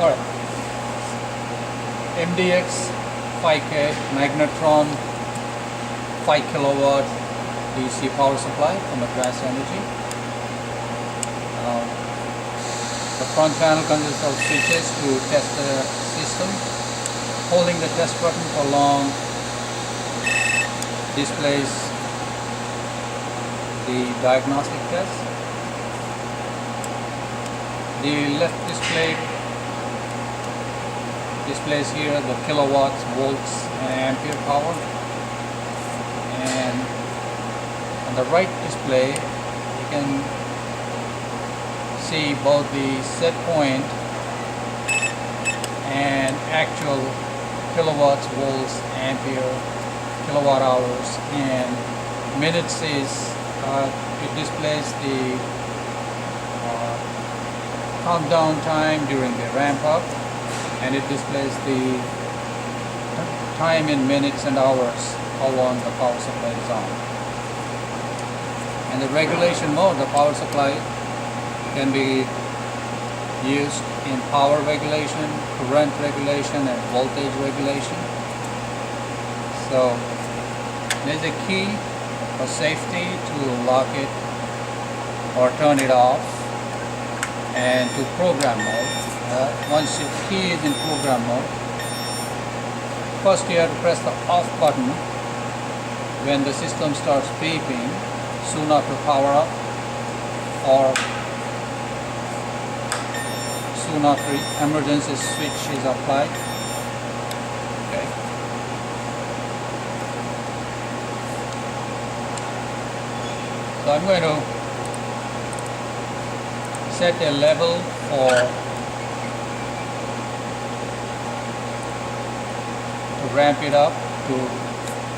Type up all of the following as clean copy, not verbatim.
Alright, MDX 5K Magnetron 5 kilowatt DC power supply from Advanced Energy. The front panel consists of switches to test the system. Holding the test button for long displays the diagnostic test. The left display displays here the kilowatts, volts, and ampere power. And on the right display, you can see both the set point and actual kilowatts, volts, ampere, kilowatt hours, and minutes is it displays the countdown time during the ramp up, and it displays the time in minutes and hours how long the power supply is on. And the regulation mode, the power supply can be used in power regulation, current regulation, and voltage regulation. So there's a key for safety to lock it or turn it off, and to program mode. Once your key is in program mode, first you have to press the off button when the system starts beeping soon after power up, or soon after emergency switch is applied. Okay. So I'm going to set a level to ramp it up to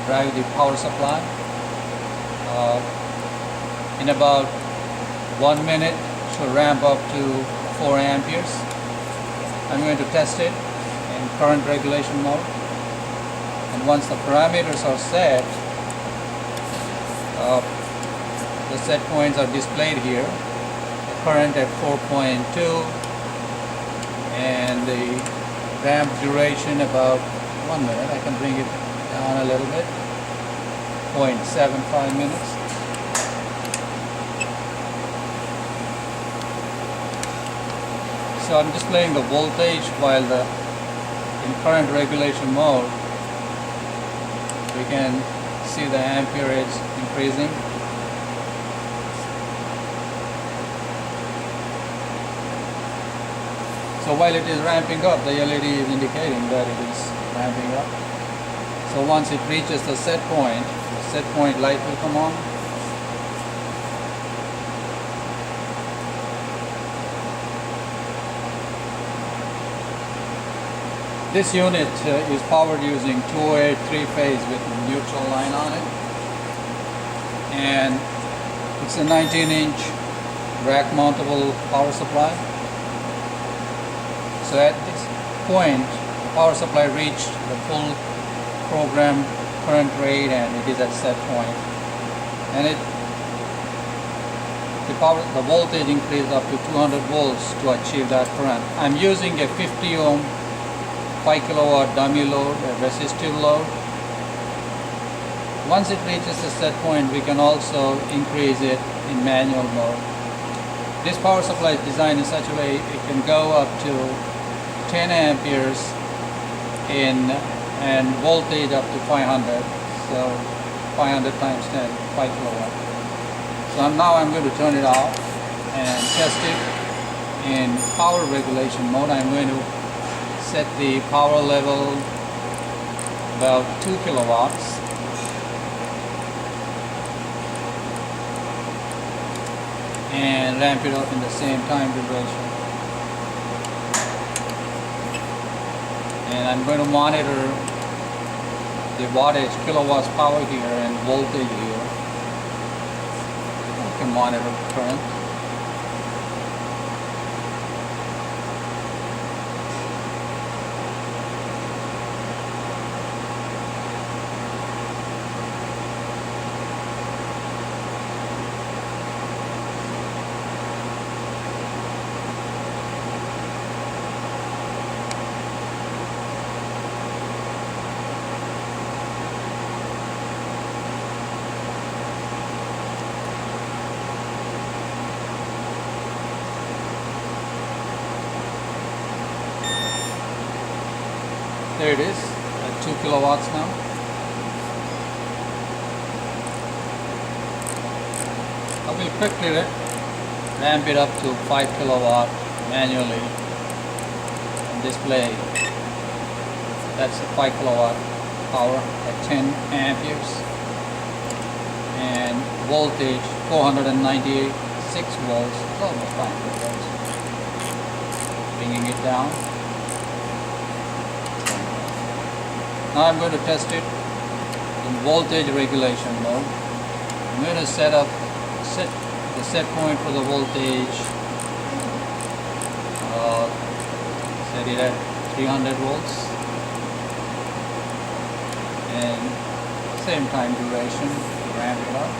drive the power supply. In about 1 minute should ramp up to 4 amperes. I'm going to test it in current regulation mode, and once the parameters are set, the set points are displayed here. The current at 4.2 and the ramp duration about 1 minute. I can bring it down a little bit, 0.75 minutes. So I'm displaying the voltage while in current regulation mode we can see the amperage increasing. So while it is ramping up, the LED is indicating that it is ramping up. So once it reaches the set point light will come on. This unit is powered using 208 3-phase with a neutral line on it, and it's a 19-inch rack mountable power supply. So at this point, the power supply reached the full program current rate, and it is at set point. And the voltage increased up to 200 volts to achieve that current. I'm using a 50 ohm 5 kilowatt dummy load, a resistive load. Once it reaches the set point, we can also increase it in manual mode. This power supply is designed in such a way it can go up to 10 amperes and voltage up to 500. So 500 times 10, 5 kilowatt. So now I'm going to turn it off and test it in power regulation mode. I'm going to set the power level about 2 kilowatts. And ramp it up in the same time duration. And I'm going to monitor the wattage, kilowatts power here, and voltage here. I can monitor the current. it is at 2 kilowatts now. I will quickly ramp it up to 5 kilowatt manually and display. That's a 5 kilowatt power at 10 amperes and voltage 496 volts. It's almost 500 volts. Bringing it down. Now I'm going to test it in voltage regulation mode. I'm going to set the set point for the voltage. Set it at 300 volts and same time duration to ramp it up.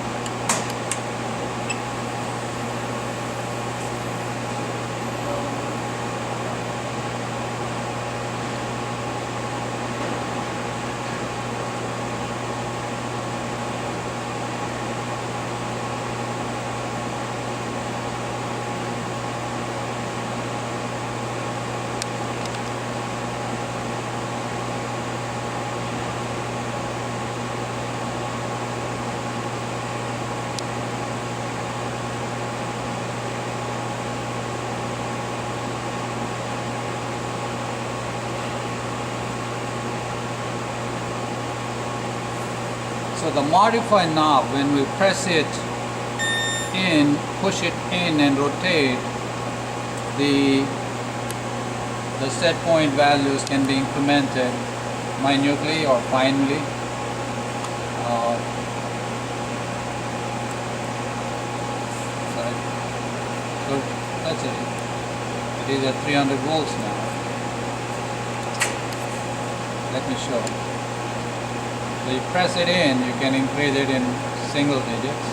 So the modify knob, when we press it in, push it in and rotate, the set point values can be incremented minutely or finely. So that's it. It is at 300 volts now. Let me show. So you press it in, you can increase it in single digits.